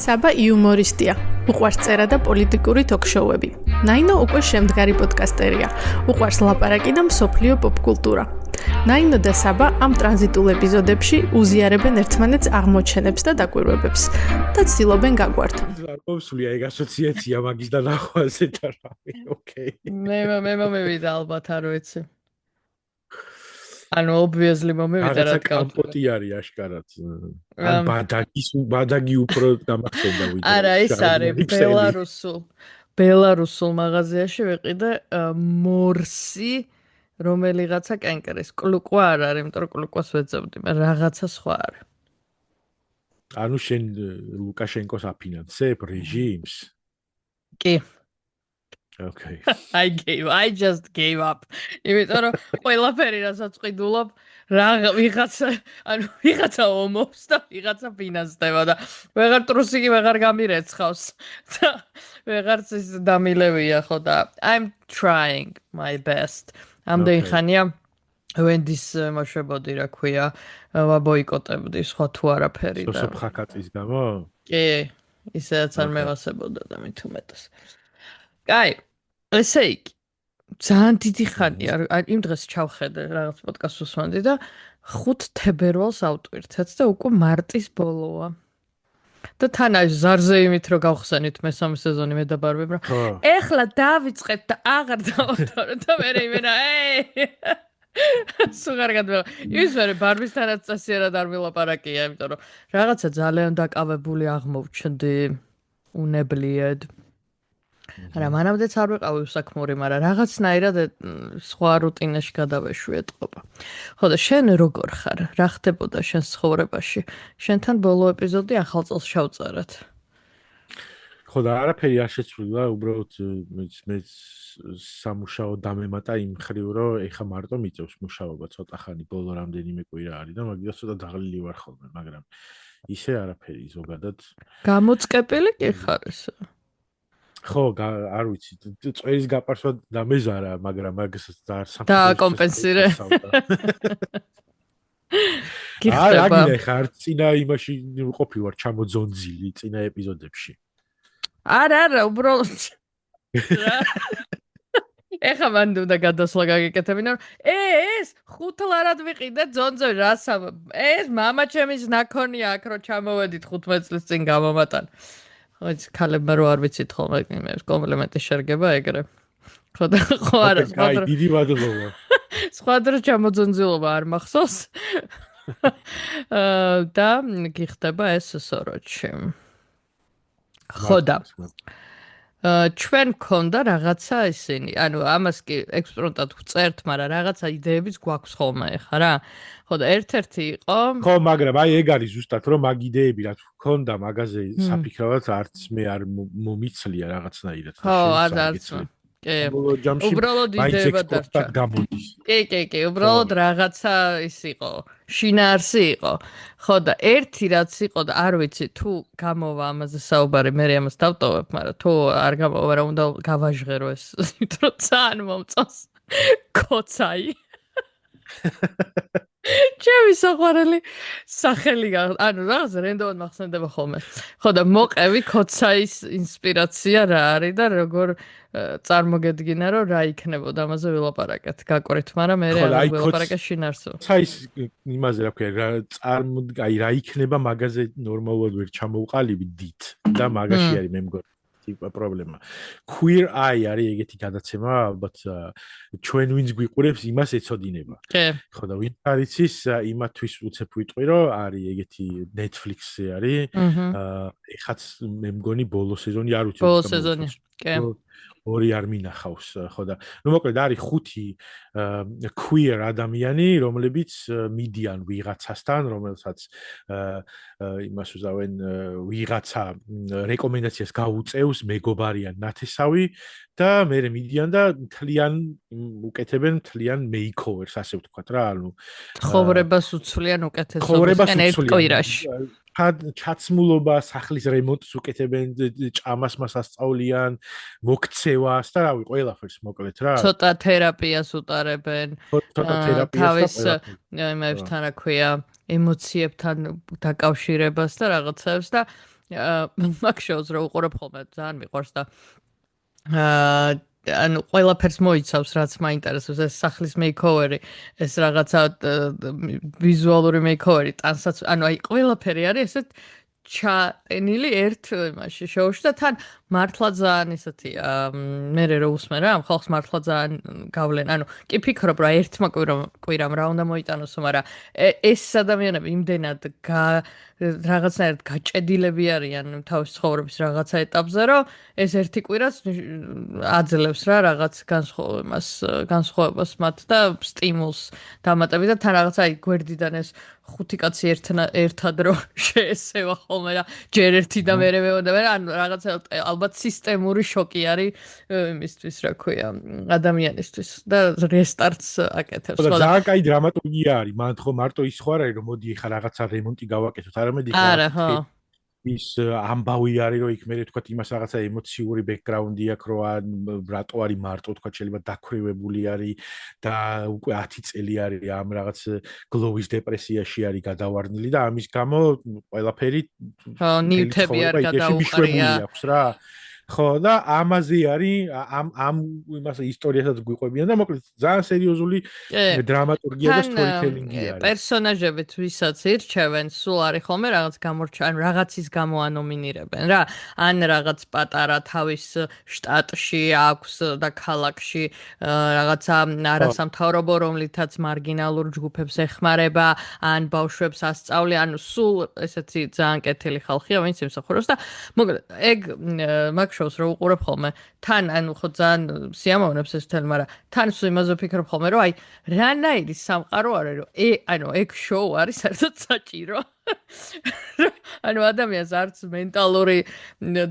საბა იუმორისტია, უყვარს წერა და პოლიტიკური ток-შოუები. ნაინო უკვე შემდგარი პოდკასტერია, უყვარს ლაპარაკი და მსოფლიო პოპკულტურა. ნაინო და საბა ამ ტრანზიტულ ეპიზოდებში უზიარებენ ერთმანეთს აღმოჩენებს და დაკვირვებებს და ცდილობენ გაგვართონ. სულია ეგ ასოციაცია მაგის და ნახვაზე და რავი, ოკეი. მე მომივიდა ალბათ არ ვიცი. ანუ obviously მომივიდა რა თქმა უნდა. კამპოტი არის აშკარად. ან ბადაგი უფრო გამახსენდა ვიდრე. არა, ეს არის ბელარუსულ მაღაზიაში ვიყიდე მორსი რომელიღაცა კენკერის კლუკვა არ არის, იმიტომ რომ კლუკვას ვეძებდი, მაგრამ რაღაცა სხვა არის. ანუ შენ ლუკაშენკოს აფინანსებ რეჟიმს? კი. Okay. I just gave up. იმიტომ რომ ყველაფერი რასაც ყიდულობ, ვიღაცა ომობს და ვიღაცა ფინანსდება და ვეღარ ტრუსიკი ვეღარ გამირეცხავს და ვეღარც ის დამილევია ხო და I'm trying my best. ამდენი ხანია ვენდის მოშვებოდი რა ქვია, ვაბოიკოტებდი სხვა თუ არაფერი და სოფხაკატის გამო? კი, ისედაც არ მევასებოდა და მით უმეტეს. კაი, ესე იგი, ძალიან დიდი ხანია, იმ დღეს ჩავხედე რაღაც პოდკასტს უსმენდი და 5 თებერვალს ავტვირთეთ და უკვე მარტის ბოლოა. და თან აი ზარზე იმით რომ გავხსენით მესამე სეზონი მე და ბარბი, ეხლა დავიწყეთ და აღარ დავავტოროთ და მე იმენა, სუღარ გადმევა. ის მე ბარბისთანაც წესიერად არ ვილაპარაკია, იმიტომ რომ რაღაცა ძალიან დაკავებული აღმოვჩნდი უნებლიად. არა, მანამდეც არ ვიყავი უსაქმური, მაგრამ რაღაცნაირად სხვა რუტინაში გადავეშვი ეთყობა. ხო და შენ როგორ ხარ? რა ხდებოდა შენ ცხოვრებაში? შენთან ბოლო ეპიზოდი ახალ წელს შევწერეთ. ხო და არაფერი არ შეცვლილა, უბრალოდ მე სამუშაო დამემატა იმ ხრივ, რომ ეხა მარტო მიწევს მუშაობა ცოტა ხანი, ბოლო რამდენიმე კვირა არის და მაგას ცოტა დაღლილი ვარ ხოლმე, მაგრამ ისე არაფერი ზოგადად. გამოწყებილი კი ხარ ესე? ხო, არ ვიცი, წვერის გაპარსვა დამეზარა, მაგრამ მაგას არ სამწუხაროდ დააკომპენსირე. გიხდება. არა, ხარ წინა იმაში ყოფი ვარ ჩამოძონძილი წინა ეპიზოდებში. არა, უბრალოდ. ეხა მან უნდა გადასვლა გაგიკეთებინა, რომ ეს ხუთლარად ვიყიდე ძონძო რასა. ეს მამა ჩემის ნაქონია აქ რომ ჩამოვედით 15 წლის წინ გამომატან. ოც ქალებმა რო არ ვიცით ხოლმე მე კომპლიმენტი შერგება ეგრე. ხო და ხო არა, აი დიდი მადლობა. სხვა დრო ჩამოძონძილობა არ მახსოვს. და გიხდება ეს სოროჩი. ხო და ჩვენ გქონდა რაღაცა ისინი, ანუ ამას კი ექსპრომტად ვწერთ, მაგრამ რაღაცა იდეებიც გვაქვს ხოლმე ხა რა. ხო და ერთ-ერთი იყო. ხო, მაგრამ აი ეგ არის ზუსტად რომ მაგ იდეები რაც გქონდა მაგაზე საფიქრებად არც მე არ მომიცლია რაღაცნაირად. ხო, არც. კი. უბრალოდ იდეება დარჩა. კი, უბრალოდ რაღაცა ის იყო, შინაარსი იყო. ხო და ერთი რაც იყო და არ ვიცი თუ გამოვა ამაზე საუბარი, მე ამას დავტოვებ, მაგრამ თუ არ გამოვა რა უნდა გავაჟღერო ეს, იმიტომ რომ ძალიან მომწონს. კოცაი. ჩემი საყვარელი სახელი, ანუ რაღაც რენდომად მახსენდება ხოლმე. ხო და მოყევი კოცაის ინსპირაცია რა არის და როგორ წარმოგედგინა რომ რა იქნებოდა ამაზე ვილაპარაკეთ. გაკვირით, მაგრამ მე ვილაპარაკე შინაარსო. კოცაის იმაზე რა ქვია, აი რა იქნება მაგაზე ნორმალურად ვერ ჩამოვყალიბი დით და მაგაში არის მე მგონი ტიპა პრობლემა. Queer Eye არის ეგეთი გადაცემა, ალბათ ჩვენ ვინც გვიყურებს იმას ეცოდინება. ხო და ვინ არის ის იმათვის უცებ ვიტყვი რომ არის ეგეთი Netflix-ზე არის. ეხაც მე მგონი ბოლო სეზონი არ ვიცი. ბოლო სეზონი. კი. ორი არ მინახავს, ხო და ნუ მოკლედ არის 5 queer ადამიანი, რომლებიც მიდიან ვიღაცასთან, რომელსაც იმას უზავენ ვიღაცა რეკომენდაციას გაუწევს, მეგობარიან ნათესავი და მე მიდიან და თლიან უკეთებენ თლიან makeovers, ასე ვთქვათ რა, ანუ ცხოვრებას უცვლიან უკეთესობისკენ ერთ კვირაში. ჩაცმულობა, სახლის რემონტს უკეთებენ, ჭამას მას ასწავლიან, მოქცევას და რავი, ყველაფერს მოკლედ რა. ცოტა თერაპიას უტარებენ. თავის იმებთან რა ქვია, ემოციებთან დაკავშირებას და რაღაცებს და მაგ შოუს რო უყურებ ხოლმე ძალიან მიყვარს და ანუ ყველაფერს მოიცავს რაც მაინტერესებს ეს სახლის მეიქოვერი ეს რაღაცა ვიზუალური მეიქოვერი ტანსაც ანუ აი ყველაფერი არის ესეთ ჩატენილი ერთ იმაში შოუში და თან მართლა ძალიან ისეთია მე რო უსმენ რა ამ ხალხს მართლა ძალიან გავლენ ანუ კი ფიქრობ რა ერთმა კვირამ რა უნდა მოიტანოსო მაგრამ ეს ადამიანები იმდენად რაღაცნაირად გაჭედილები არიან თავის ცხოვრების რაღაცა ეტაპზე რომ ეს ერთი კვირაც აძლევს რა რაღაც განსხვავებას მათ და სტიმულს დამატებით და თან რაღაცა აი გვერდიდან ეს ხუთი კაცი ერთად რო შეესევა ხოლმე და ჯერ ერთი და მერე მეოდა და ანუ რაღაცა ალბათ სისტემური შოკი არის იმისთვის რა ქვია ადამიანისთვის და რესტარტს აკეთებს ხო და ძალიან კაი დრამატურგია არის მან ხო მარტო ის ხო არ არის რომ მოდი ეხლა რაღაცა რემონტი გავაკეთოთ არამედ იქ ის ამბავი არის რომ იქ მე თქვა იმას რაღაცა ემოციური ბექგრაუნდი აქვს რომ რატო არის მარტო თქვა შეიძლება დაქვრივებული არის და უკვე 10 წელი არის ამ რაღაც გლოვის დეპრესიაში არის გადავარდნილი და ამის გამო ყველაფერი ნივთები არ გადაუყარია აქვს რა ხო და ამაზე არის ამ იმას ისტორიასაც გვიყვებიან და მოკლედ ძალიან სერიოზული დრამატურგია და სტორიტელინგი არის. პერსონაჟები ვისაც ირჩევენ, სულ არის ხოლმე რაღაც გამორჩა, რაღაცის გამო ანომინირებენ რა. ან რაღაც პატარა თავის შტატში აქვს და ქალაქში რაღაცა არასამთავრობო, რომლითაც მარგინალურ ჯგუფებს ეხმარება, ან ბავშვებს ასწავლი, ანუ სულ ესეთი ძალიან კეთილი ხალხია, ვინც იმსახურებს და მოკლედ ეგ მაგ შოუს რო უყურებ ხოლმე თან ანუ ხო ძალიან სიამოვნებს ეს თემა მაგრამ თან სულ იმაზე ვფიქრობ ხოლმე რომ აი რანაირი სამყარო არის რომ ანუ ეგ შოუ არის საერთოდ საჭირო ანუ ადამიანს არც მენტალური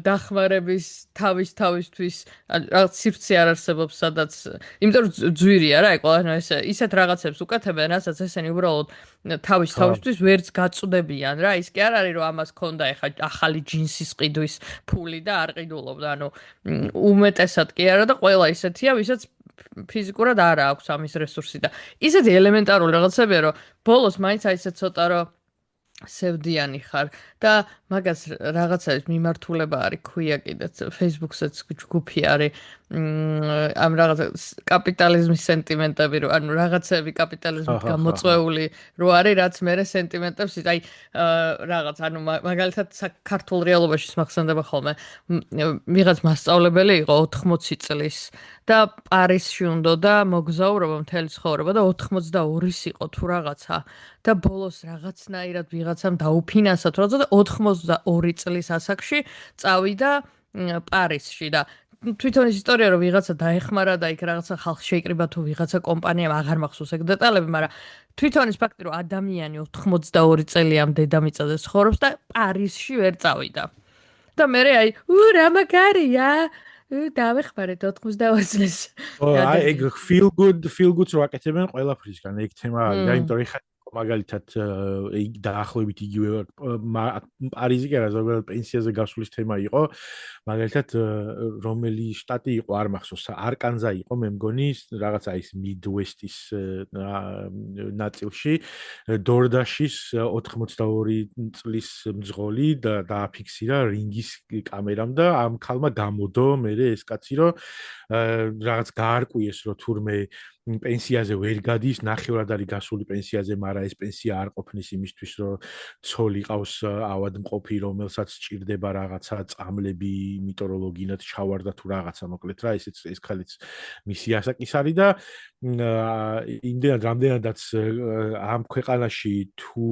დახმარების თავისთვის რაღაც სივრცე არ არსებობს სადაც იმიტომ რომ ძვირია რა ყველა ისეთ რაღაცებს უკეთებენ რასაც ესენი უბრალოდ თავისთვის ვერც გაწუდებიან რა ის კი არ არის რომ ამას ქონდა ეხა ახალი ჯინსის ყიდვის ფული და არ ყიდულობდა ანუ უმეტესად კი არა და ყველა ისეთია ვისაც ფიზიკურად არ აქვს ამის რესურსი და ისეთი ელემენტარული რაღაცებია რომ ბოლოს მაინც აი ესე ცოტა რომ სევდიანი ხარ და მაგას რაღაცა მიმართულება არის ქვია კიდეც Facebook-საც ჯგუფი არის ამ რაღაცა კაპიტალიზმის სენტიმენტები რო ანუ რაღაცები კაპიტალიზმით გამოწვეული რო არის რაც მერე სენტიმენტებს აი რაღაც ანუ მაგალითად საქართველოს რეალობაში მახსენდება ხოლმე ვიღაც მასწავლებელი იყო 80 წლის და პარიზში უნდა და მოგზაურობა მთელი ცხოვრება და 82-ის იყო თუ რაღაცა და ბოლოს რაღაცნაირად ვიღაცამ დაუფინანსა თუ რაღაცა და 82 წლის ასაკში წავიდა პარიზში და თვითონ ის ისტორია რომ ვიღაცა დაეხმარა და იქ რაღაცა ხალხი შეიკრიბა თუ ვიღაცა კომპანიამ აღარ მახსოვს ეგ დეტალები, მაგრამ თვითონ ის ფაქტი რომ ადამიანი 82 წელია დედამიწაზე ცხოვრობს და პარიზში ვერ წავიდა. და მე აი რა მაგარია დავეხმარეთ 82 წელს. აი ეგ feel good-ს რო აკეთებენ ყველაფრისგან ეგ თემა არის რა იმიტომ რომ მაგალითად დაახლოებით იგივე პარიზი კი არა ზოგადად პენსიაზე გასვლის თემა იყო მაგალითად რომელი შტატი იყო არ მახსოვს არკანზა იყო მე მგონი რაღაცა ის მიდვესტის ნაწილში დორდაშის 82 წლის მძღოლი და დააფიქსირა რინგის კამერამ და ამ ქალმა გამოდო მე ეს კაცი რომ რაღაც გაარკვიეს რომ თურმე პენსიაზე ვერ გადის, ნახევრად არის გასული პენსიაზე, მაგრამ ეს პენსია არ ყოფნის იმისთვის, რომ ცოლი ყავს ავადმყოფი, რომელსაც სჭირდება რაღაცა წამლები, მეტეოროლოგიად ჩავარდა თუ რაღაცა, მოკლედ რა, ეს ხალიც მისი ასაკის არის და იმდენად რამდენადაც ამ ქვეყანაში თუ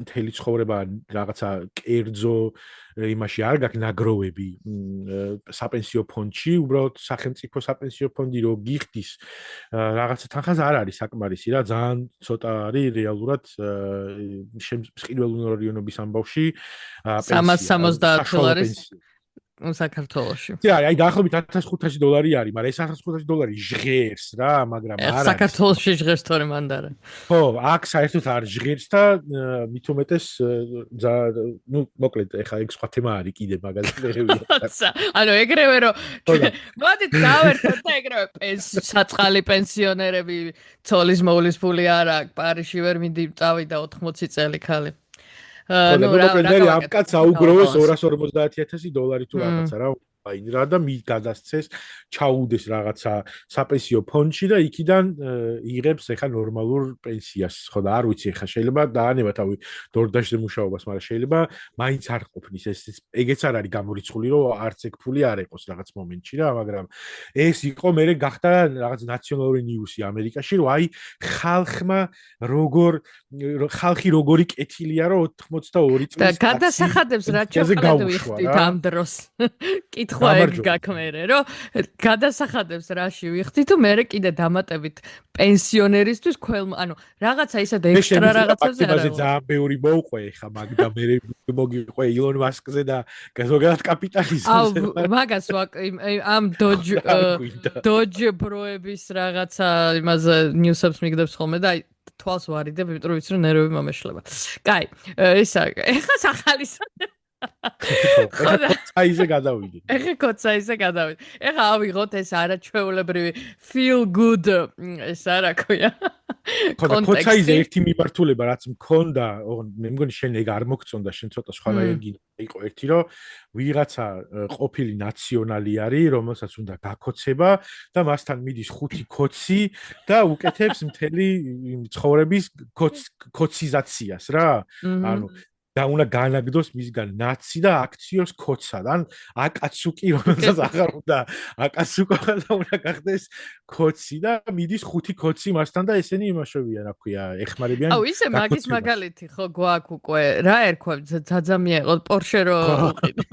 მთელი ცხოვრება რაღაცა კერძო იმაში არ გაქვს ნაგროვები საპენსიო ფონდში, უბრალოდ სახელმწიფო საპენსიო ფონდი რო გიხდის რაღაცა თანხაზე არ არის საკმარისი რა, ძალიან ცოტა არის რეალურად მსყიდველური რაიონების ამბავში პენსია 370 დოლარის საქართველოში. აი დაახლოებით $1500 არის, მაგრამ ეს $1500 ჟღერს რა, მაგრამ არ არის. საქართველოში ჟღერს თორემ ანდარა. ხო, აქ საერთოდ არ ჟღერს და მით უმეტეს ნუ მოკლედ ეხა ეგ სხვა თემა არის კიდე მაგალითად. ანუ ეგრევე რომ მოდით დავერთოთ და ეგრევე საწყალი პენსიონერები ცოლის მოვლის ფული არ აქვს, პარიზში ვერ მიდი წავიდა 80 წელი ქალი. ხო და მეგობრებო ამ კაცს აუგროვეს $250,000 თუ რაღაცა რა აინრა და გადასცეს ჩაუდეს რაღაცა საპენსიო ფონდში და იქიდან იღებს ეხა ნორმალურ პენსიას ხო და არ ვიცი ეხა შეიძლება დაანება თავი დორდაშზე მუშაობას მაგრამ შეიძლება მაინც არ ყოფნის ეს ეგეც არ არის გამორიცხული რომ არც ეგ ფული არ ეყოს რაღაც მომენტში რა მაგრამ ეს იყო მე გახდა რაღაც ნაციონალური ნიუსი ამერიკაში რომ აი ხალხი როგორი კეთილია რომ 82 წლის და გადასახადებს რა ჩავხალეთ ვიხდით ამ დროს კითხვა ეგ გაქმერე რომ გადასახადებს რაში ვიხდით თუ მე კიდე დამატებით პენსიონერისთვის ანუ რაღაცა ისე და ექსტრა რაღაცებზე არა ძალიან ბევრი მოუყვე ხა მაგდა მე მოგიყვე ილონ მასკზე და ზოგადად კაპიტალიზმზე მაგას ამ დოჯ ბროების რაღაცა იმაზე ნიუსებს მიგდებს ხოლმე და თვალს ვარიდებ იმიტომ რომ ვიცი რომ ნერვები მომეშლება კაი ისა ეხა სახალისო კოცაიზე გადავიდი. ეხა ავიღოთ ეს არაჩვეულებრივი feel good ეს არა ქვია. კოცაიზე ერთი მიმართულება რაც მქონდა, მე მგონი შენ ეგ არ მოგწონდა, შენ ცოტა სხვანაირი იყო ერთი რომ ვიღაცა ყოფილი ნაციონალი არის, რომელსაც უნდა გაქოცება და მასთან მიდის 5 კოცი და უკეთებს მთელი ცხოვრების კოციზაციას რა. ანუ და უნდა განაგდოს მისგან ნაცი და აქციოს კოცად. ან აკაცუკი რომელსაც აღარ უნდა აკაცუკა და უნდა გახდეს კოცი და მიდის 5 კოცი მასთან და ესენი იმაშოვია, რა ქვია, ეხმარებიან. აუ ისე მაგის მაგალითი ხო გვაქვს უკვე. რა ერქვა ძაძამია იყო პორშე რო უყიდე.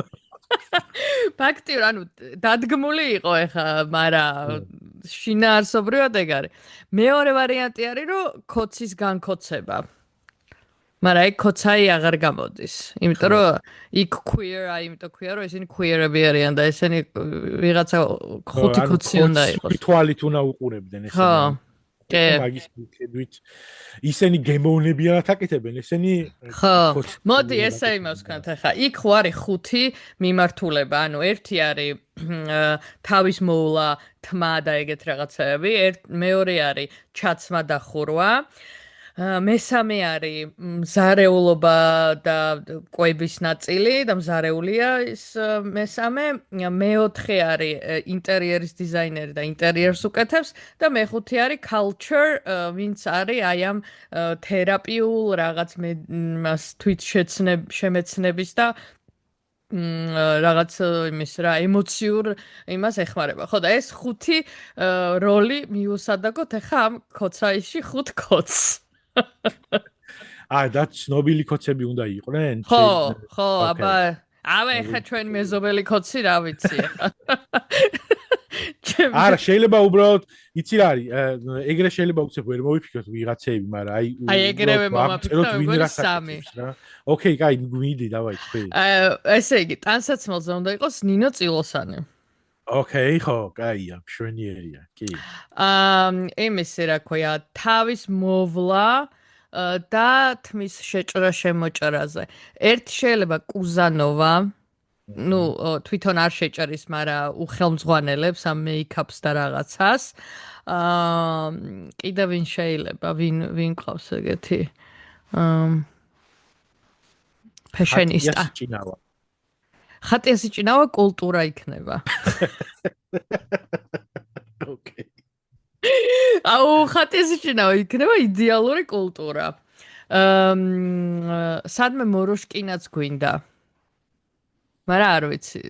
ფაქტიურად ანუ დადგმული იყო ეხა, მაგრამ შინაარსობრივად ეგ არის. მეორე ვარიანტი არის რომ კოცის განკოცება. მაგრამ ეგ კოცაი აღარ გამოდის. იმიტომ რომ იქ queer იმიტომ ქვია რომ ესენი queer-ები არიან და ესენი ვიღაცა 5 კოცი უნდა იყოს. თვალით უნდა უყურებდნენ ესენი. ხო. მაგის მიხედვით ისინი გემოვნებიანად აკეთებენ ესენი ხო მოდი ესე იმას ვქნათ ახლა იქ ხო არის 5 მიმართულება ანუ ერთი არის თავის მოულა თმა და ეგეთ რაღაცები მეორე არის ჩაცმა და ხურვა მესამე არის მზარეულობა და კვების ნაწილი და მზარეულია ის მესამე მეოთხე არის ინტერიერის დიზაინერი და ინტერიერს უკეთებს და მეხუთე არის culture ვინც არის აი ამ თერაპიულ რაღაც მას თვით შემეცნების და რაღაც იმის რა ემოციურ იმას ეხმარება. ხო და ეს 5 როლი მიუსადაგოთ ახლა ამ კოცაიში 5 კოცს. და ცნობილი კოცები უნდა იყვნენ? ხო, აბა ეხა ჩვენ მეზობელი კოცი რა ვიცი ახლა. არა, შეიძლება უბრალოდ იცი რა არის, ეგრე შეიძლება უცებ ვერ მოვიფიქროთ ვიღაცები, მაგრამ აი ეგრევე მომაფიქრე ვიგონი 3. რა. ოკეი, კაი, მიდი, დავაი, თქვი. ესე იგი, ტანსაცმელზე უნდა იყოს ნინო წილოსანი. ოკეი, ხო, კაია, მშვენიერია, კი. იმისი რა ქვია, თავის მოვლა და თმის შეჭრა შემოჭრაზე. ერთი შეიძლება კუზანოვა ну თვითონ არ შეჭრის, მაგრამ უხელმძღვანელებს ამ მეიქაპს და რაღაცას. კიდევ ვინ შეიძლება, ვინ ყავს ეგეთი? ფეშენისტა. ხატიას იჭინავა კულტურა იქნება. ოკეი. აუ ხატიას იჭინავა იქნება იდეალური კულტურა. სადმე მოროშკინაც გვინდა. მაგრამ არ ვიცი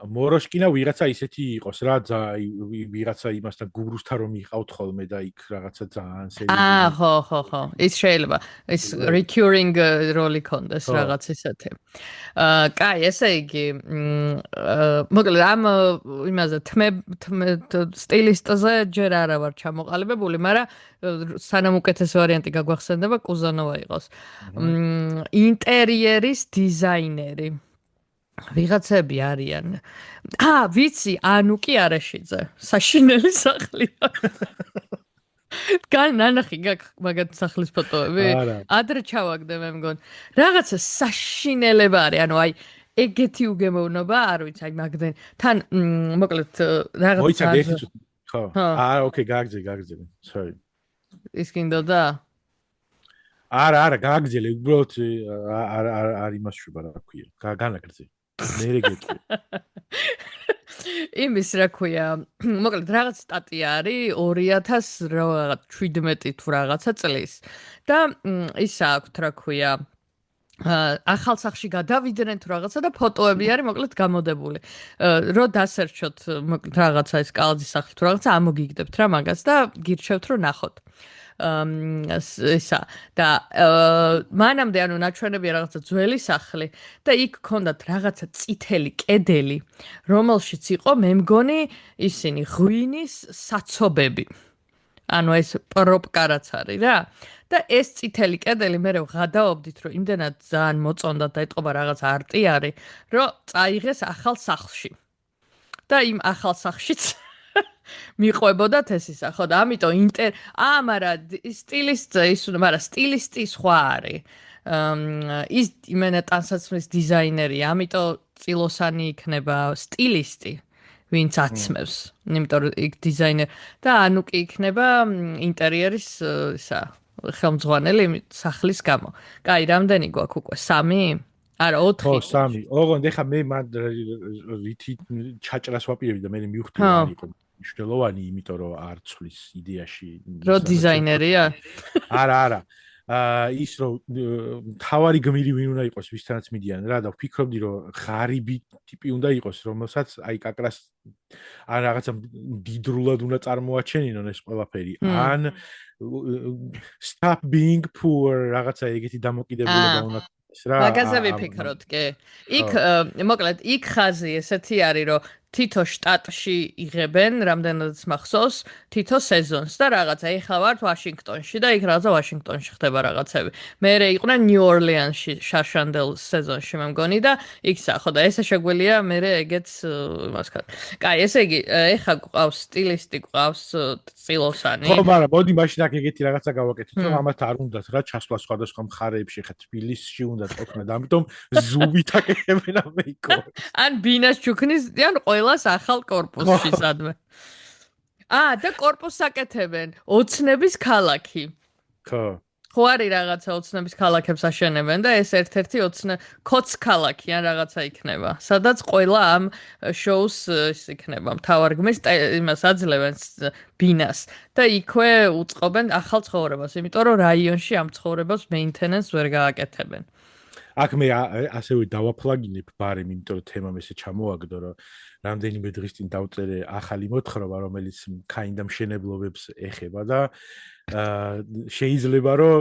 მოროშკინა ვიღაცა ისეთი იყოს რა ვიღაცა იმასთან გურუსთან რომ იყავთ ხოლმე და იქ რაღაცა ძალიან სერიოზული ხო ის შეიძლება ის recurring როლი კონდეს რაღაც ისეთი კაი ესე იგი მოკლედ ამ იმაზე თმე სტილისტზე ჯერ არა ვარ ჩამოყალიბებული მაგრამ სანამ უკეთეს ვარიანტი გაგვახსენდება კუზანოვა იყოს ინტერიერის დიზაინერი ვიღაცები არიან ვიცი ანუკი არაშიძე საშინელი სახლი განანახი მაგათ სახლის ფოტოები ადრე ჩავაგდე მე მგონი რაღაცა საშინელება არის ანუ აი ეგეთი უგემოვნობა არ ვიცი აი მაგდენ თან მოკლედ რაღაცა ხო ოკეი გაგძე sorry ის კიდოდა არა, გააგზელე, უბრალოდ არ იმასშובה რა ქვია. განაგრძე. მე გეტყვი. იმის რა ქვია, მოკლედ რაღაც სტატია არის 2017 თუ რაღაცა წლის და ისა აქვს რა ქვია ახალსახში გადავიდნენ თუ რაღაცა და ფოტოები არის მოკლედ გამოდებული. რო დასერჩოთ მოკლედ რაღაცა ეს კალაძის სახლი თუ რაღაცა ამოგიგდებთ რა მაგას და გირჩევთ რომ ნახოთ. ისა და მანამდე ანუ ნაჩვენებია რაღაცა ძველი სახლი და იქ ქონდათ რაღაცა წითელი კედელი, რომელშიც იყო მე მგონი ისინი ღვინის საცობები. ანუ ეს პროპკა რაც არის რა. და ეს წითელი კედელი მე ვღადაობდით რომ იმდენად ძალიან მოწონდა და ეთყობა რაღაც არტი არის, რომ წაიღეს ახალ სახლში. და იმ ახალ სახლშიც მიყვებოდათ ეს ისა, ხო და ამიტომ მაგრამ სტილისტი სხვა არის. ის იმენა ტანსაცმლის დიზაინერი, ამიტომ წილოსანი იქნება სტილისტი, ვინც აცმევს, იმიტომ რომ იქ დიზაინერი და ანუ კი იქნება ინტერიერის ისა ხელმძღვანელი სახლის გამო. კაი, რამდენი გვაქვს უკვე? 3? არა, 4. ხო, 3. ოღონდ ეხა მე რითი ჩაჭრას ვაპირებდი და მე მივხვდი რა იყო მნიშვნელოვანი, იმიტომ რომ არ ცვლის იდეაში. რო დიზაინერია? არა. ის რომ თავარი გმირი ვინ უნდა იყოს ვისთანაც მიდიან რა და ვფიქრობდი რომ ღარიბი ტიპი უნდა იყოს რომელსაც აი კაკრას ან რაღაცა დიდრულად უნდა წარმოაჩენინონ ეს ყველაფერი ან stop being poor რაღაცა ეგეთი დამოკიდებულება უნდა რა მაგაზე ვიფიქროთ კი იქ მოკლედ იქ ხაზი ესეთი არის რომ თითო შტატში იღებენ რამდენადაც მახსოვს თითო სეზონს და რაღაცა ეხლა ვართ ვაშინგტონში და იქ რაღაცა ვაშინგტონში ხდება რაღაცები მე იყვნენ ნიუ-ორლეანში შარშანდელ სეზონში მე მგონი და იქ ხო და ესე შეგვიძლია მე ეგეც იმას ხარ კაი ესე იგი ეხლა გვყავს სტილისტი გვყავს წილოსანი ხო მაგრამ მოდი მაშინ აქ ეგეთი რაღაცა გავაკეთოთ რომ ამათ არ უნდათ რა ჩასვლა სხვადასხვა მხარეებში ხა თბილისში უნდა ყოფნა და ამიტომ ზუმით აკეთებენ ამეიკო ან ბინას ჩუქნის ან ყველას ახალ კორპუსში სადმე. და კორპუსს აკეთებენ ოცნების ქალაქი. ხო. ხო არის რაღაცა ოცნების ქალაქებს აშენებენ და ეს ერთ-ერთი კოც ქალაქი ან რაღაცა იქნება. სადაც ყველა ამ შოუს ის იქნება. მთავარგმირს იმას აძლევენ ბინას და იქვე უწყობენ ახალ ცხოვრებას, იმიტომ რომ რაიონში ამ ცხოვრებას მეინტენენს ვერ გააკეთებენ. აქ მე ასევე დავაფლაგინებ ბარემ, იმიტომ რომ თემამ ესე ჩამოაგდო, რომ რამდენიმე დღის წინ დავწერე ახალი მოთხრობა, რომელიც kind მშენებლობებს ეხება და შეიძლება რომ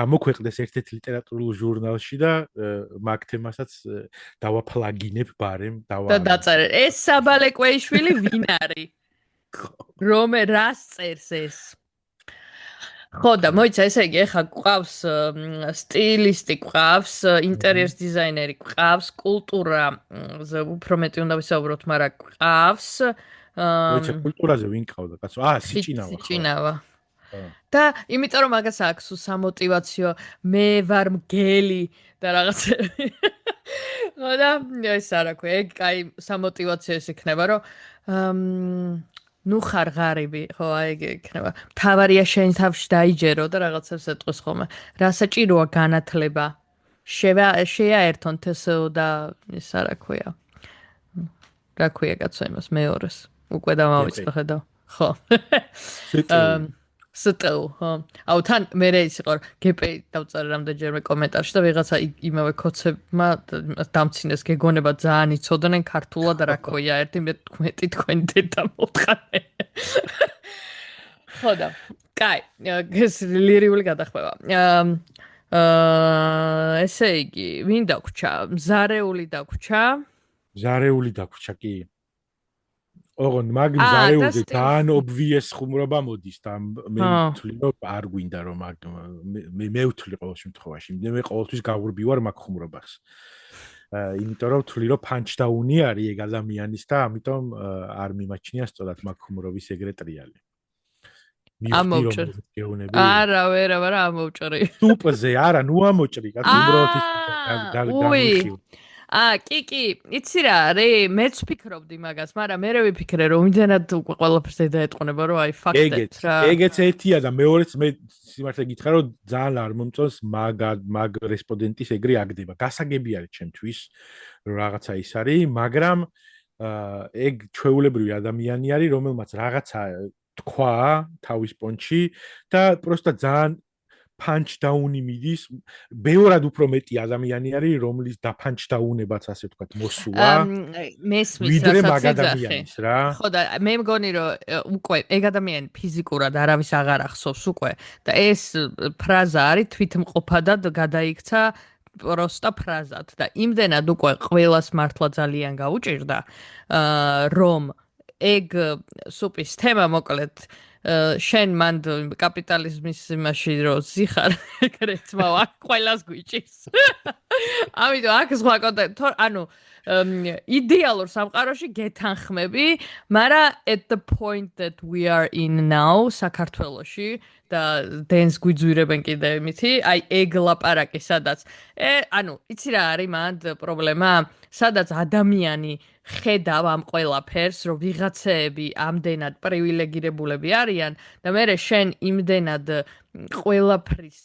გამოქვეყნდეს ერთ-ერთ ლიტერატურულ ჟურნალში და მაგ თემასაც დავაფლაგინებ ბარემ და დაწერე. ეს საბალე კვეიშვილი ვინ არის? რომე რას წერს ეს? ხო და მოიცა ესე იგი ეხა გვყავს სტილისტი გვყავს ინტერიერის დიზაინერი გვყავს კულტურაზე უფრო მეტი უნდა ვისაუბროთ მაგრამ გვყავს მოიცა კულტურაზე ვინ ყავდა კაცო სიჭინავა და იმიტომ რომ მაგას აქვს სამოტივაციო მე ვარ მგელი და რაღაცები ხო და ეს არა ქვია ეგ კაი სამოტივაციო ეს იქნება რომ ნუ ხარ ღარიბი, ხო, აი ეგ იქნება. მთავარია შენ თავში დაიჯერო და რაღაცებს ეტყვის ხოლმე. რა საჭიროა განათლება? შეაერთონ TSO და ის არა ქვია. რა ქვია კაცო იმას მეორეს. უკვე დამავიწყე ხედავ. ხო. სტო, ხო. აუ თან მე ის იყო გპ დავწერე რამდენჯერმე კომენტარში და ვიღაცა იმავე კოცებმა დამცინეს გეგონება ძალიან იცოდნენ ქართულად რა ქვია ერთი მეტი თქვენი დედა მოთხანე. ხო და კაი, ეს ლირიული გადახვევა. ესე იგი, ვინ დაგვრჩა? მზარეული დაგვრჩა? მზარეული დაგვრჩა კი. ოღონდ მაგ მზარეულზე ძალიან obvious ხუმრობა მოდის და მე ვთვლი რომ არ გვინდა რომ მე ვთვლი ყოველ შემთხვევაში მე ყოველთვის გავურბი ვარ მაგ ხუმრობას იმიტომ რომ ვთვლი რომ punchdown-ი არის ეგ ადამიანის და ამიტომ არ მიმაჩნია სწორად მაგ ხუმრობის ეგრე ტრიალი ამოვჭრი არა ამოვჭრი სუპზე არა ნუ ამოვჭრი კაც უბრალოდ კი, იცი რა არის? მეც ვფიქრობდი მაგას, მაგრამ მე ვიფიქრე, რომ იმდენად უკვე ყველაფერს დაეტყონება, რომ აი ფაქტეთ რა. ეგეც ერთია და მეორეც მე სიმართლე გითხრა, რომ ძალიან არ მომწონს მაგ რესპონდენტის ეგრე აგდება. გასაგები არის ჩემთვის, რომ რაღაცა ის არის, მაგრამ ეგ ჩვეულებრივი ადამიანი არის, რომელმაც რაღაცა თქვა თავის პონჩი და პროსტა ძალიან punch down-ი მიდის, ბევრად უფრო მეტი ადამიანი არის, რომლის და punch down-ებაც ასე ვთქვათ, მოსულა. მესმის რასაც ეძახი. რა. ხო და მე მგონი რომ უკვე ეგ ადამიანი ფიზიკურად არავის აღარ ახსოვს უკვე და ეს ფრაზა არის თვითმყოფადად გადაიქცა პროსტა ფრაზად და იმდენად უკვე ყველას მართლა ძალიან გაუჭირდა, რომ ეგ სუპის თემა მოკლედ შენ მანდ კაპიტალიზმის იმაში რომ ზიხარ ეგრეთ მავა ყველას გვიჭირს. ამიტომ აქ სხვა კონტენტი, ანუ იდეალურ სამყაროში გეთანხმები, მაგრამ at the point that we are in now საქართველოში და დენს გვიძვირებენ კიდე იმითი, აი ეგ ლაპარაკი სადაც ანუ იცი რა არის მანდ პრობლემა, სადაც ადამიანი ხედავ ამ ყველაფერს, რომ ვიღაცეები ამდენად პრივილეგირებულები არიან და მე შენ იმდენად ყველაფრის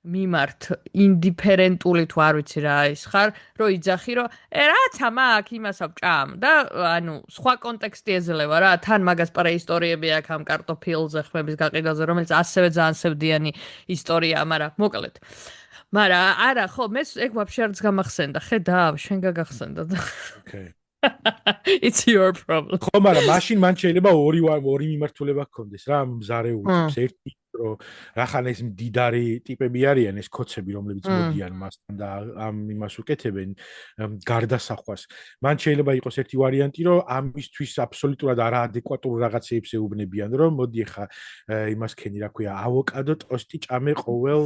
მიმართ ინდიფერენტული თუ არ ვიცი რა ის ხარ, რომ იძახი რომ რაცა მაგ იმასავ ჭამ და ანუ სხვა კონტექსტი ეძლევა რა, თან მაგას პრეისტორიები აქვს ამ კარტოფილზე ხმების გაყიდვაზე, რომელიც ასევე ძალიან სევდიანი ისტორიაა, მაგრამ მოკლედ. მაგრამ არა, ხო, მე ეგ ვაფშე არც გამახსენდა, ხედავ, შენ გაგახსენდა და Okay. It's your problem. ხო, მაგრამ მაშინ მან შეიძლება ორი მიმართულება გქონდეს რა, მზარეული ტიპს ერთი რომ რახან ეს მდიდარი ტიპები არიან ეს კოცები რომლებიც მოდიან მასთან და ამ იმას უკეთებენ გარდასახვას. მან შეიძლება იყოს ერთი ვარიანტი რომ ამისთვის აბსოლუტურად არაადეკვატურ რაღაცებს ეუბნებიან რომ მოდი ხა იმას ქენი რა ქვია ავოკადო ტოსტი ჭამე ყოველ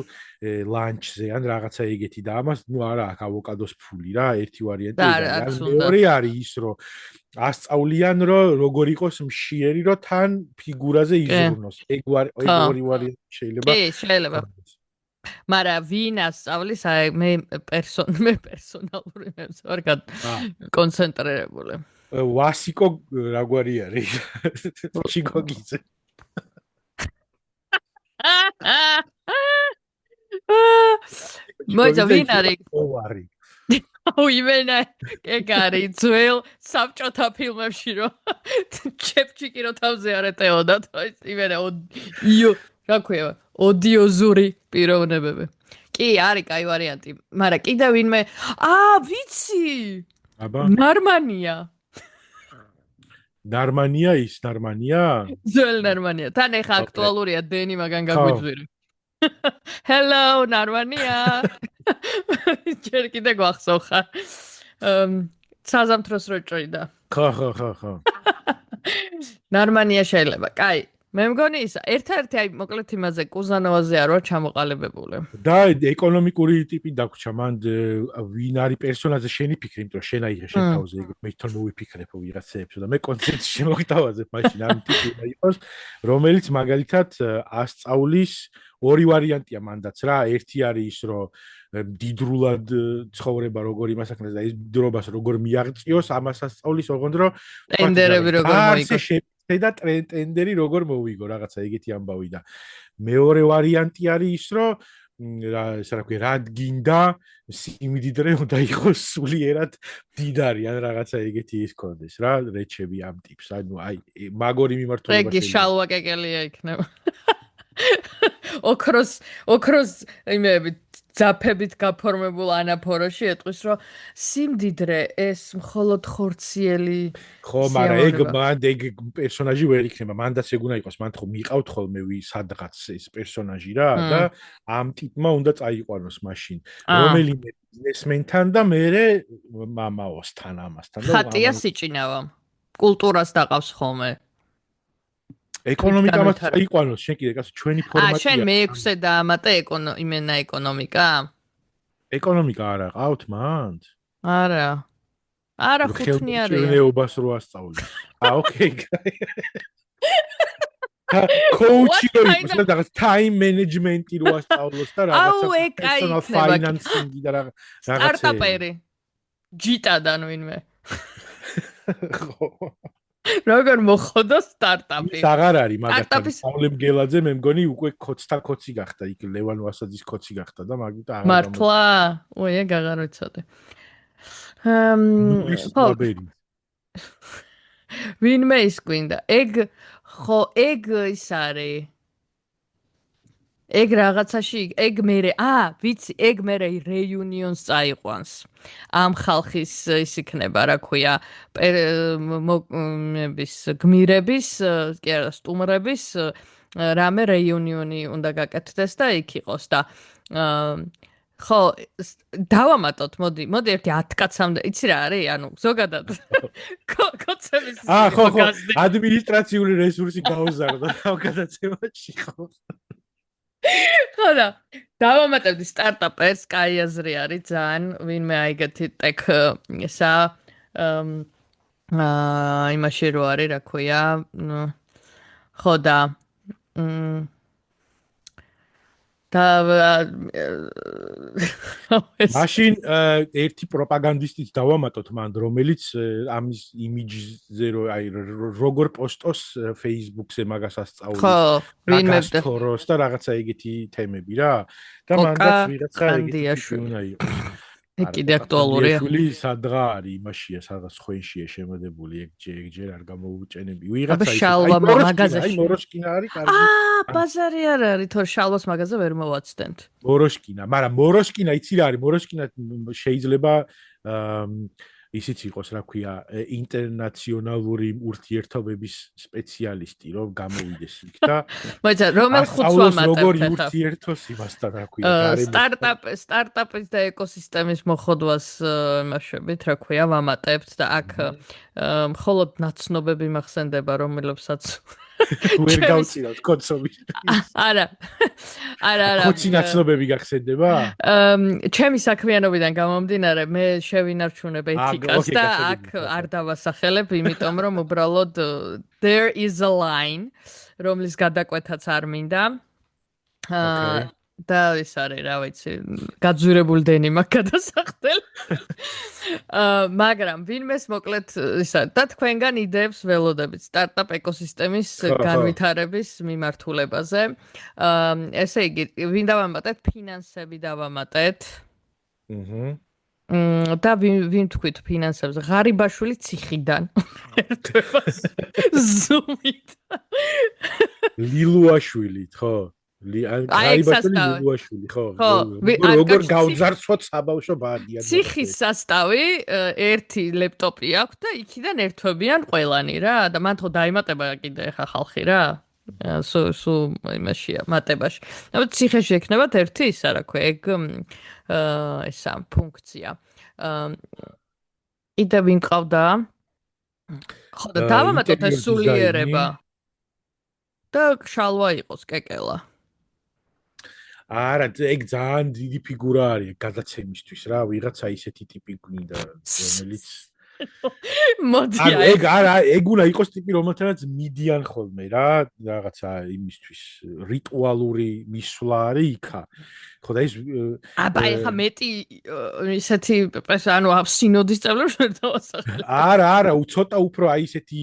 ლანჩზე ან რაღაცა ეგეთი და ამას ნუ არა აქვს ავოკადოს ფული რა ერთი ვარიანტი არის. მეორე არის ის რომ ასწავლიან რომ როგორ იყოს მშიერი რომ თან ფიგურაზე იზრუნოს. ეგ ორი ვარიანტი შეიძლება. კი, შეიძლება. მაგრამ ვინ ასწავლის? აი მე პერსონალური მეც ვარ კონცენტრირებული. ვასიკო რაგვარი არის? ჩიკოგიძე. მოიცა ვინ არის? ოარი. იმენა ეგ არის ძველ საბჭოთა ფილმებში რომ ჩეპჩიკი რო თავზე არეტეოდა იმენა რა ქვია ოდიოზური პიროვნებები. კი, არის კაი ვარიანტი, მაგრამ კიდე ვინმე ვიცი. აბა ნარმანია. ნარმანია ის ნარმანია? ძველ ნარმანია. თან ეხა აქტუალურია დენი მაგან გაგვიძვირი. Hello, Narvania. ჯერ კიდე გვახსოვ ხარ. საზამთროს რო ჭრიდა. ხო. Narvania შეიძლება. კაი. მე მგონი ისა, ერთ-ერთი აი მოკლედ იმაზე კუზანოვაზე არ ვარ ჩამოყალიბებული. და ეკონომიკური ტიპი დაგვრჩა, მან ვინ არის პერსონაჟზე შენი ფიქრი, იმიტომ რომ შენ აი შენ თავზე მე თვითონ მოვიფიქრებ ვიღაცეებს და მე კონცეფციაში შემოგთავაზებ მაშინ ამ ტიპი უნდა იყოს, რომელიც მაგალითად ასწავლის ორი ვარიანტია მანდაც რა, ერთი არის ის რომ დიდრულად ცხოვრება როგორ იმასაკნეს და ის დრობას როგორ მიაღწიოს, ამას ასწავლის ოღონდ რომ ტენდერები როგორ მოიგო. და ტენდერი როგორ მოვიგო რაღაცა ეგეთი ამბავი და მეორე ვარიანტი არის ის რომ რა ქვია რა გინდა სიმდიდრე უნდა იყოს სულიერად დიდარი ან რაღაცა ეგეთი ის კონდეს რა რეჩები ამ ტიპს ანუ აი მაგორი მიმართულება ეგ შალვა კეკელია იქნება ოქროს იმეები ძაფებით გაფორმებულ ანაფოროში ეტყვის რომ სიმდიდრე ეს მხოლოდ ხორციელი ხო მაგრამ ეგ პერსონაჟი ვერ იქნება მანდაც ეგ უნდა იყოს მანდ ხომ მიყავთ ხოლმე სადღაც ეს პერსონაჟი რა და ამ ტიპმა უნდა წაიყვანოს მაშინ რომელიმე ბიზნესმენთან და მეორე მამაოსთან ამასთან და ხატია სიჭინავა კულტურას დაყავს ხოლმე ეკონომიკა მას წაიყვანოს შენ კიდე კაცო ჩვენი ფორმატია შენ მე-6-ე დაამატე იმენა ეკონომიკა ეკონომიკა არა ყავთ მანდ არა ხუთნი არის ხელმძღვანელობას რო ასწავლე ოკეი კოუჩი რო იყოს და რაღაც time management-ი რო ასწავლოს და რაღაცა personal financing-ი და რაღაცა სტარტაპერი ჯიტადან ვინმე. ხო. როგორ მოხდა სტარტაპი? ის აღარ არის მაგათი. სტარტაპის- პავლე მგელაძე მე მგონი უკვე ქოცთა ქოცი გახდა, იქ ლევან ვასაძის ქოცი გახდა და მაგით აღარ მართლა? ой, ეგ აღარ ვიცოდი. ნულის ხო, ნობერი. ვინმე ის გვინდა. ეგ ის არის. ეგ რაღაცაში, ეგ მერე, ვიცი, ეგ მერე რეიუნიონს წაიყვანს. ამ ხალხის ის იქნება, რა ქვია, გმირების, კი არა, სტუმრების რამე რეიუნიონი უნდა გაკეთდეს და იქ იყოს და ხო, დავამატოთ, მოდი ერთი 10 კაცამდე, იცი რა არის? ანუ ზოგადად კოცების ხო, ადმინისტრაციული რესურსი გაუზარდა ამ გადაცემაში, ხო. ხო და დავამატებდი სტარტაპერს, კაი აზრი არის ძალიან, ვინმე აიგეთი ტექ ესა იმაში რო არის, რა ქვია, ხო და მაშინ ერთი პროპაგანდისტიც დავამატოთ მანდ, რომელიც ამის იმიჯზე როგორ პოსტოს Facebook-ზე მაგას ასწავლის. ხო, ვინმე გასთოროს და რაღაცა ეგეთი თემები რა. და მანდაც ვიღაცა ეგეთი უნდა იყოს. ეგ კიდე აქტუალურია. შვილი სადღა არის იმაშია, სადღაც ხვენშია შემოდებული, ეგჯერ არ გამოუჭენები. ვიღაცა შალვა მაღაზიაში. მოროშკინა არის კარგი. ბაზარი არ არის, თორე შალვას მაღაზა ვერ მოვაცდენთ. მოროშკინა, მაგრამ მოროშკინა იცი რა არის? მოროშკინა შეიძლება ისიც იყოს, რა ქვია, ინტერნაციონალური ურთიერთობების სპეციალისტი, რომ გამოვიდეს იქ და მოიცა, რომელ ხუთს ვამატებთ როგორ ურთიერთოს იმასთან, რა ქვია, სტარტაპის და ეკოსისტემის მოხდვას იმაშებით, რა ქვია, ვამატებთ და აქ მხოლოდ ნაცნობები მახსენდება, რომელებსაც ვერ გავწირავთ კოცობი. არა. კოცი ნაცნობები გახსენდება? ჩემი საქმიანობიდან გამომდინარე, მე შევინარჩუნებ ეთიკას და აქ არ დავასახელებ, იმიტომ რომ უბრალოდ there is a line, რომლის გადაკვეთაც არ მინდა. და ის არის, რა ვიცი, გაძვირებული დენი მაქვს გადასახდელ. მაგრამ ვინმეს მოკლედ ისა და თქვენგან იდეებს ველოდებით სტარტაპ ეკოსისტემის განვითარების მიმართულებაზე. ესე იგი, ვინ დავამატეთ? ფინანსები დავამატეთ. და ვინ თქვით ფინანსებს? ღარიბაშვილი ციხიდან. ერთვებას ზუმით. ლილუაშვილით, ხო? ლილუაშვილი, ხო? როგორ გავძარცვოთ საბავშვო ბაღია. ციხის სასტავი, ერთი ლეპტოპი აქვს და იქიდან ერთვებიან ყველანი რა და მან თო დაიმატება კიდე ხა ხალხი რა. სუ იმაშია, მატებაში. და ციხეში ექნებათ ერთი ისა, რა ქვია, ეგ ესა ფუნქცია. იდა ვინ ყავდა? ხო და დავამატოთ ეს სულიერება. და შალვა იყოს კეკელა. არა, ეგ ძალიან დიდი ფიგურა არის გადაცემისთვის რა, ვიღაცა ისეთი ტიპი გვინდა, რომელიც მოდი ეგ არა, ეგ უნდა იყოს ტიპი, რომელთანაც მიდიან ხოლმე რა, რაღაცა იმისთვის რიტუალური მისვლა არის იქა. ხო და ის აბა ეხა მეტი ისეთი ანუ სინოდის წევრებს ვერ დავასახელებ. არა, ცოტა უფრო აი ისეთი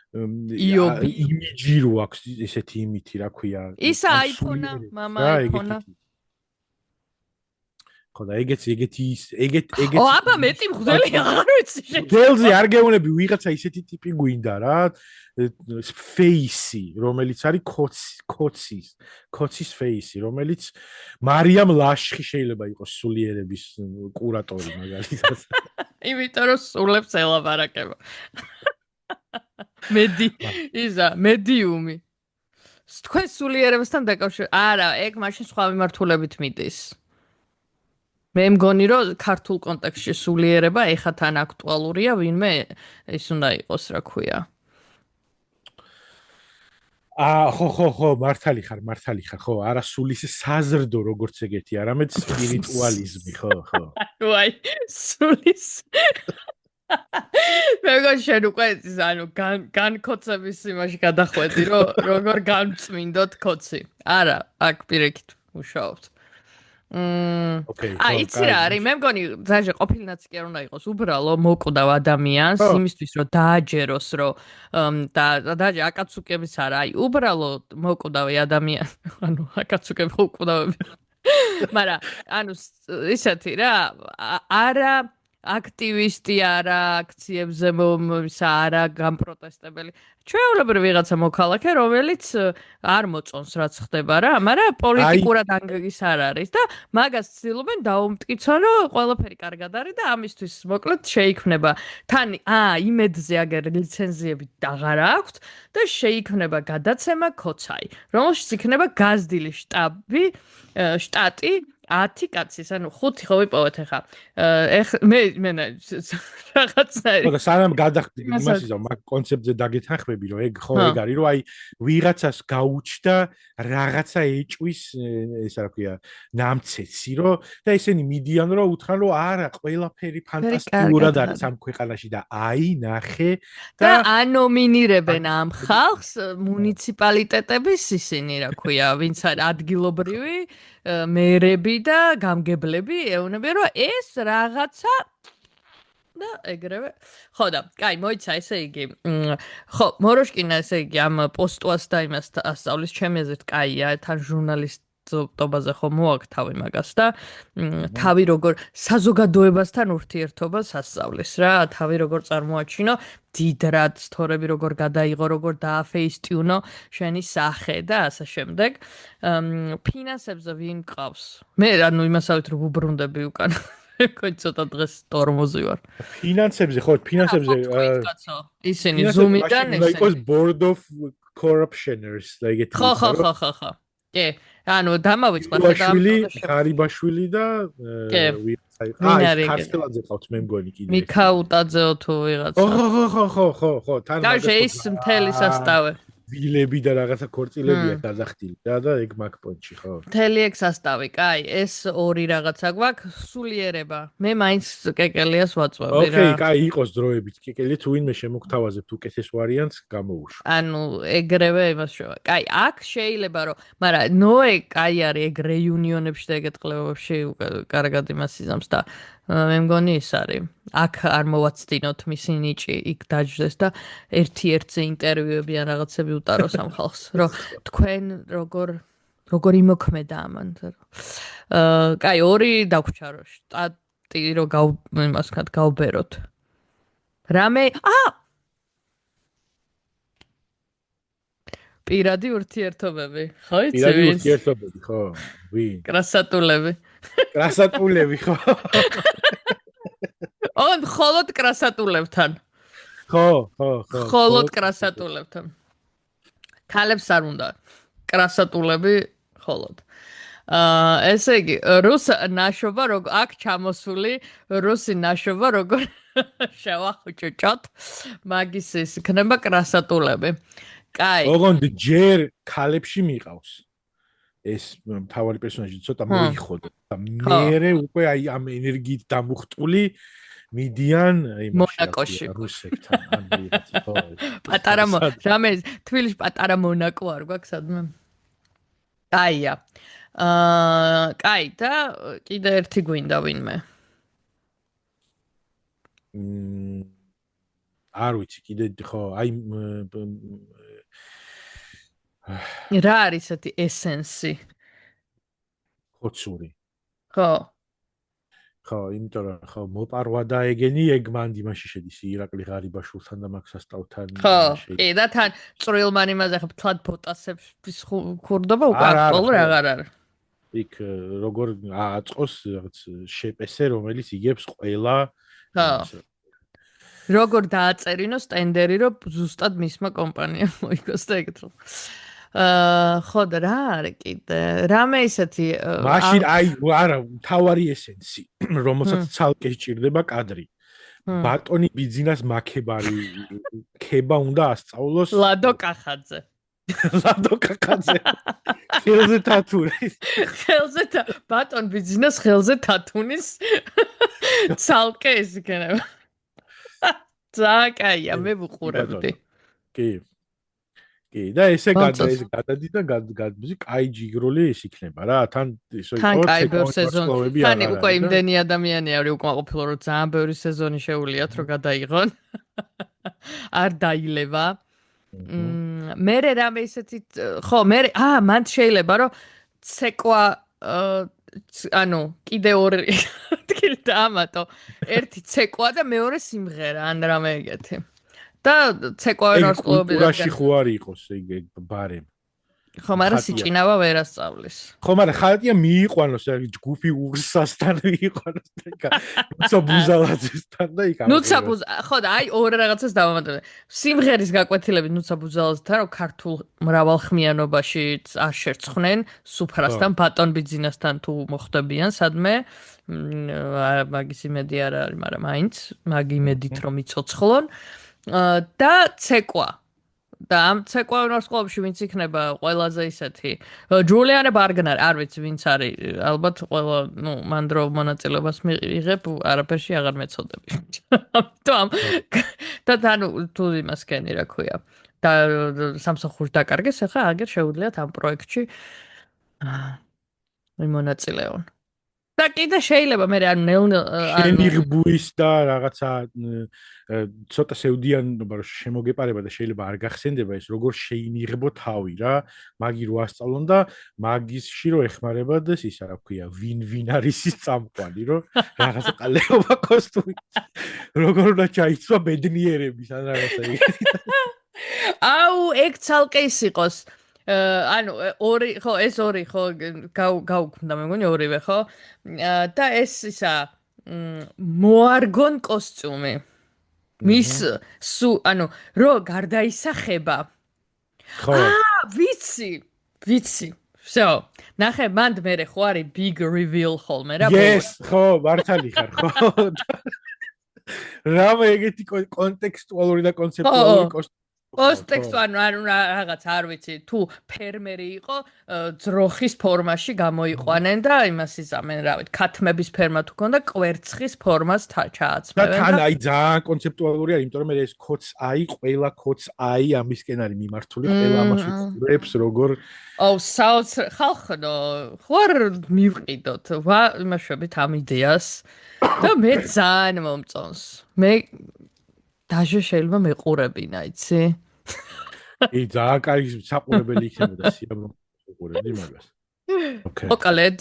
იმიჯი რო აქვს ესეთი იმითი, რა ქვია. ისა აიფონა, მამა აიფონა. ხო და ეგეთი ო აბა მეტი მღვდელი აღარ ვიცი. მღვდელზე არ გეუბნები, ვიღაცა ისეთი ტიპი გვინდა რა. ფეისი, რომელიც არის კოცის ფეისი, რომელიც მარიამ ლაშხი შეიძლება იყოს სულიერების კურატორი მაგალითად. იმიტომ რომ სულებს ელაპარაკება. მედიუმი. თქვენ სულიერებასთან დაკავშირებით. არა, ეგ მაშინ სხვა მიმართულებით მიდის. მე მგონი რომ ქართულ კონტექსტში სულიერება ეხა თან აქტუალურია, ვინმე ის უნდა იყოს, რა ქვია. ხო, მართალი ხარ, ხო, არა სულის საზრდო როგორც ეგეთი, არამედ სპირიტუალიზმი, ხო. ვაი, სულის მეგონა შენ უკვე ანუ განკოცების იმაში გადახვედი რომ როგორ გამწმინდოთ კოცი. არა, აქ პირიქით მუშაობთ. ოკეი, იცი რა არის, მე მგონი ზაჟე ყოფილნაც კი არ უნდა იყოს, უბრალო მოკვდავ ადამიანს იმისთვის რომ დააჯეროს, რომ დააჯე აკაცუკების არა, აი უბრალო მოკვდავი ადამიანი, ანუ აკაცუკები უკვდავები. მაგრამ ანუ ისეთი რა, არა აქტივისტი არა, აქციებზე არა გამპროტესტებელი. ჩვეულებრივი ვიღაცა მოქალაქე, რომელიც არ მოწონს რაც ხდება რა, მაგრამ პოლიტიკურად ანგლის არ არის და მაგას ცდილობენ დაუმტკიცონ, რომ ყველაფერი კარგად არის და ამისთვის მოკლედ შეიქმნება თან იმედზე აგერ ლიცენზიები აღარ აქვს და შეიქმნება გადაცემა ქოცაი, რომელშიც იქნება გაზრდილი შტატი 10 კაცის, ანუ 5 ხო ვიპოვეთ ახლა. მე რაღაცნაირი. ხო და სანამ გადახდი იმასიზო, მაგ კონცეფტზე დაგეთანხმები, რომ ეგ ხო ეგ არის, რომ აი ვიღაცას გაუჩნდა რაღაცა ეჭვის, ესა რა ქვია, ნამცეცი, რომ და ისინი მიდიან, რომ უთხრან, რომ არა, ყველაფერი ფანტასტიკურად არის ამ ქვეყანაში და აი ნახე და ანომინირებენ ამ ხალხს მუნიციპალიტეტების ისინი, რა ქვია, ვინც არის ადგილობრივი მერები და გამგებლები ეუბნებიან რომ ეს რაღაცა და ეგრევე ხო და კაი მოიცა ესე იგი ხო მოროშკინა ესე იგი ამ პოსტუას და იმას ასწავლის ჩემი აზრით კაია თან ჟურნალისტობაზე ხო მოაქვს თავი მაგას და თავი როგორ საზოგადოებასთან ურთიერთობას ასწავლის რა თავი როგორ წარმოაჩინო დიდ რაც თორები როგორ გადაიღო როგორ დააფეისტიუნო შენი სახე და ასე შემდეგ ფინანსებზე ვინ ყავს მე ანუ იმასავით რომ უბრუნდები უკან კოი ცოტა დღეს ტორმოზი ვარ ფინანსებზე ხო ფინანსებზე ისინი ზუმიდან ისინი იყოს board of corruptioners და ეგეთი ხო კი ანუ დამავიწყოთ და ხარიბაშვილი და ქართელაძე ყავთ მე მგონი კიდე მიქაუტაძეო თუ ვიღაცა ხო თან მაგას ის მთელი სასტავე ვილები და რაღაცა ქორწილებია გადახდილი და ეგ მაგპონჩი ხო მთელი ეგ სასტავი კაი ეს ორი რაღაცა გვაქვს სულიერება მე მაინც კეკელიას ვაწვევი რა ოკეი კაი იყოს დროებით კეკელი თუ ვინმე შემოგთავაზებთ უკეთეს ვარიანტს გამოუშვა ანუ ეგრევე იმას შევა კაი აქ შეიძლება რომ მაგრამ ნოე კაი არის ეგ რეიუნიონებში და ეგეთ ყლებებში კარგად იმას იზამს და მე მგონი ის არის აქ არ მოვაცდინოთ მისი ნიჭი იქ დაჯდეს და ერთ-ერთზე ინტერვიუები ან რაღაცები უტაროს ამ ხალხს რომ თქვენ როგორ იმოქმედა ამან კაი ორი დაგვრჩა რომ შტატი რომ იმას ვქნათ გავბეროთ რამე პირადი ურთიერთობები ხო იცი პირადი ურთიერთობები ხო ვინ კრასატულები ხო ოღონდ მხოლოდ კრასატულებთან ხო მხოლოდ კრასატულებთან ქალებს არ უნდა კრასატულები მხოლოდ ესე იგი რუს ნაშობა როგორ აქ ჩამოსული რუსი ნაშობა როგორ შევახუჭუჭოთ მაგის ის იქნება კრასატულები კაი ოღონდ ჯერ ქალებში მიყავს ეს მთავარი პერსონაჟი ცოტა მოიხოდა და მერე უკვე აი ამ ენერგიით დამუხტული მიდიან მონაკოში რუსეთთან ან ვიღაცი ხო პატარა რამე თბილისში პატარა მონაკო არ გვაქვს სადმე კაია კაი და კიდე ერთი გვინდა ვინმე არ ვიცი კიდე ხო აი რა არის ესეთი ესენსი ხოცური ხო იმიტომ რომ ხო მოპარვა და ეგენი ეგ მანდ იმაში შედის ირაკლი ღარიბაშვილთან და მაგ სასტავთან ხო კი და თან წვრილმან იმაზე ხო თლად პოტასების ხურდობა უკვე აქტუალური აღარ არის იქ როგორ აწყოს რაღაც შეპესე რომელიც იგებს ყველა როგორ დააწერინოს ტენდერი რომ ზუსტად მისმა კომპანიამ მოიგოს და ეგეთ რომ ხო და რა არის კიდე რამე ისეთი მაშინ აი არა თავარი ესენსი რომელსაც ცალკე სჭირდება კადრი ბატონი ბიძინას მაქებარი ქება უნდა ასწავლოს ლადო კახაძე ხელზე თათურის ბატონ ბიძინას ხელზე თათუნის ცალკე ეს იქნება ძაკაია მე ვუყურებდი კი კი და ესე გადადის და გადმიზი კაი ჯიგროლი ის იქნება რა თან ისო თან იყო კაი ბევრი სეზონი თან უკვე იმდენი ადამიანი არის უკმაყოფილო რომ ძალიან ბევრი სეზონი შეუულიათ რომ გადაიღონ არ დაილევა მე რამე ისეთი ხო მე მან შეიძლება რომ ცეკვა ანუ კიდე ორი თქილი დაამატო ერთი ცეკვა და მეორე სიმღერა ან რამე ეგეთი და ცეკვა ვარსკვლავები რაში ხო არ იყოს ეგ ბარემ ხო მაგრამ სიჭინავა ვერ ასწავლის ხო მაგრამ ხალხია მიიყვანოს ჯგუფი ურსასთან მიიყვანოს და ნუცა ბუზალაძესთან და იქ ნუცა ხო და აი ორ რაღაცას დავამატებ სიმღერის გაკვეთილები ნუცა ბუზალაძესთან რომ ქართულ მრავალხმიანობაში არ შერცხნენ სუფრასთან ბატონ ბიძინასთან თუ მოხდებიან სადმე მაგის იმედი არ არის მაგრამ მაინც მაგ იმედით რომ იცოცხლონ და ცეკვა და ამ ცეკვა ვარსკვლავებში ვინც იქნება ყველაზე ისეთი ჯულიანა ბარგნარი არ ვიცი ვინც არის ალბათ ყველა ნუ მან დრო მონაწილეობას მიიღებ არაფერში აღარ მეცოდები ამიტომ და ანუ თუ იმას კენი რა ქვია და სამსახურს დაკარგეს ახლა აგერ შეუძლიათ ამ პროექტში მონაწილეონ და კიდე შეიძლება მე ან შენიღბუის და რაღაცა ცოტა სევდიანობა რომ შემოგეპარება და შეიძლება არ გახსენდება ეს როგორ შეინიღბო თავი რა მაგი რო ასწავლონ და მაგისში რო ეხმარება და ისა რა ქვია ვინ არის ის წამყვანი რომ რაღაცა ყალეობა კოსტუმი როგორ უნდა ჩაიცვა ბედნიერების ან რაღაცა ეგეთი აუ ეგ ცალკე ის იყოს ანუ ორი ხო ეს ორი ხო გავუქმდა მე მგონი ორივე ხო და ეს ისა მოარგონ კოსტუმი მის ანუ რო გარდაისახება ხო ვიცი всё ნახე მანდ მე ხო არის big reveal ხოლმე რა yes ხო მართალი ხარ ხო რა ეგეთი კონტექსტუალური და კონცეპტუალური კოსტუმი კონტექსტუალ ანუ რაღაც არ ვიცი თუ ფერმერი იყო ძროხის ფორმაში გამოიყვანენ და იმას იზამენ რა ვიცი ქათმების ფერმა თუ ქონდა კვერცხის ფორმას ჩააცმევენ და თან აი ძალიან კონცეპტუალური არის იმიტომ რომ ეს კოც-აი ყველა კოც-აი ამისკენ არის მიმართული ყველა ამას უყურებს როგორ აუ საუც ხალხო ხوار მივყიდოთ იმაშვებით ამ იდეას და მე ძალიან მომწონს მე დაჟე შეიძლება მეყურებინა, იცი? ი ძალიან კარგი საყურებელი იქნებოდა სიამოვნო უყურებდი მაგას. ოკეი. მოკლედ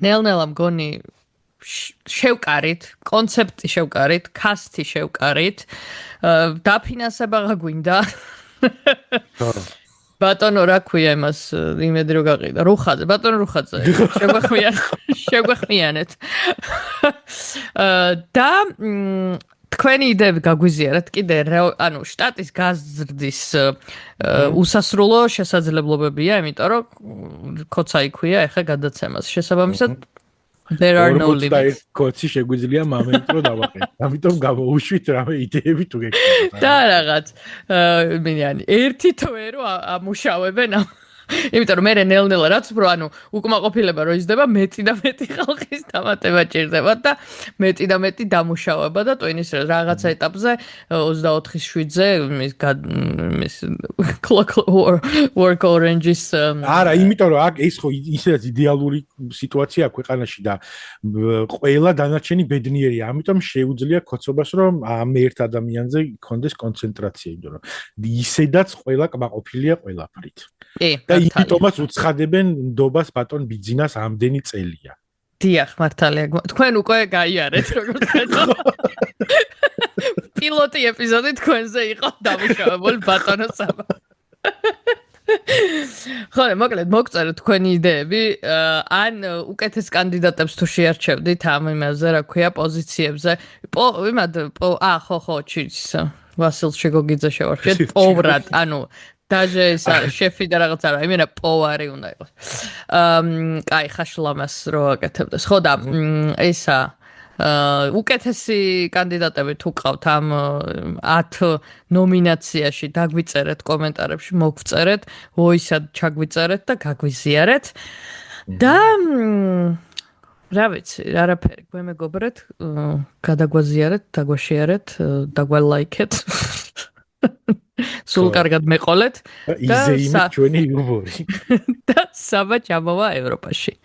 ნელ-ნელა მგონი შევკარით, კონცეპტი შევკარით, კასტი შევკარით, დაფინანსება გვინდა. ბატონო რა ქვია იმას იმედი რო გაყიდა რუხაძე ბატონო რუხაძე შეგვეხმიანეთ და თქვენი იდეები გაგვიზიარეთ კიდე ანუ შტატის გაზრდის უსასრულო შესაძლებლობებია იმიტომ რომ კოცაი ქვია ეხა გადაცემას შესაბამისად there are no limits კოცი შეგვიძლია მომენტ რო დავაყენო ამიტომ გამოუშვით რამე იდეები თუ გეკეთებთ და რაღაც მიანი ერთი თვე რო ამუშავებენ იმიტომ რომ მე ნელ-ნელა რაც უფრო ანუ უკმაყოფილება რო იზრდება მეტი და მეტი ხალხის დამატება ჭირდება და მეტი და მეტი დამუშავება და ტვინის რაღაცა ეტაპზე 24/7-ზე მის work orange-ის არა იმიტომ რომ აქ ეს ხო ისედაც იდეალური სიტუაცია ქვეყანაში და ყველა დანარჩენი ბედნიერია ამიტომ შეუძლია კოცობას რომ ამ ერთ ადამიანზე კონდეს კონცენტრაცია იმიტომ რომ ისედაც ყველა კმაყოფილია ყველაფრით და იტომაც უცხადებენ ნდობას ბატონ ბიძინას ამდენი წელია. დიახ, მართალია. თქვენ უკვე გაიარეთ როგორც ხედავ. პილოტი ეპიზოდი თქვენზე იყო დამუშავებული ბატონო საბა. ხო, მოკლედ მოგწერეთ თქვენი იდეები, ან უკეთეს კანდიდატებს თუ შეარჩევდით ამ იმაზე, რა ქვია, პოზიციებზე. ხო, ჩიც. ვასილ შეგოგიძე შევარჩიეთ პოვრად, ანუ დაჟე შეფი და რაღაც არა, იმენა პოვარი უნდა იყოს. კაი, ხაშლამას რო აკეთებდეს. ხო და ისა უკეთესი კანდიდატები თუ ყავთ ამ 10 ნომინაციაში დაგვიწერეთ კომენტარებში, მოგწერეთ, ვოისად ჩაგვიწერეთ და გაგვიზიარეთ. და რა ვიცი, არაფერი, გვემეგობრეთ, გადაგვაზიარეთ, დაგვაშეარეთ, დაგვალაიქეთ. სულ კარგად მეყოლეთ იზეიმეთ ჩვენი იუბორი. და საბა ჩამოვა ევროპაში.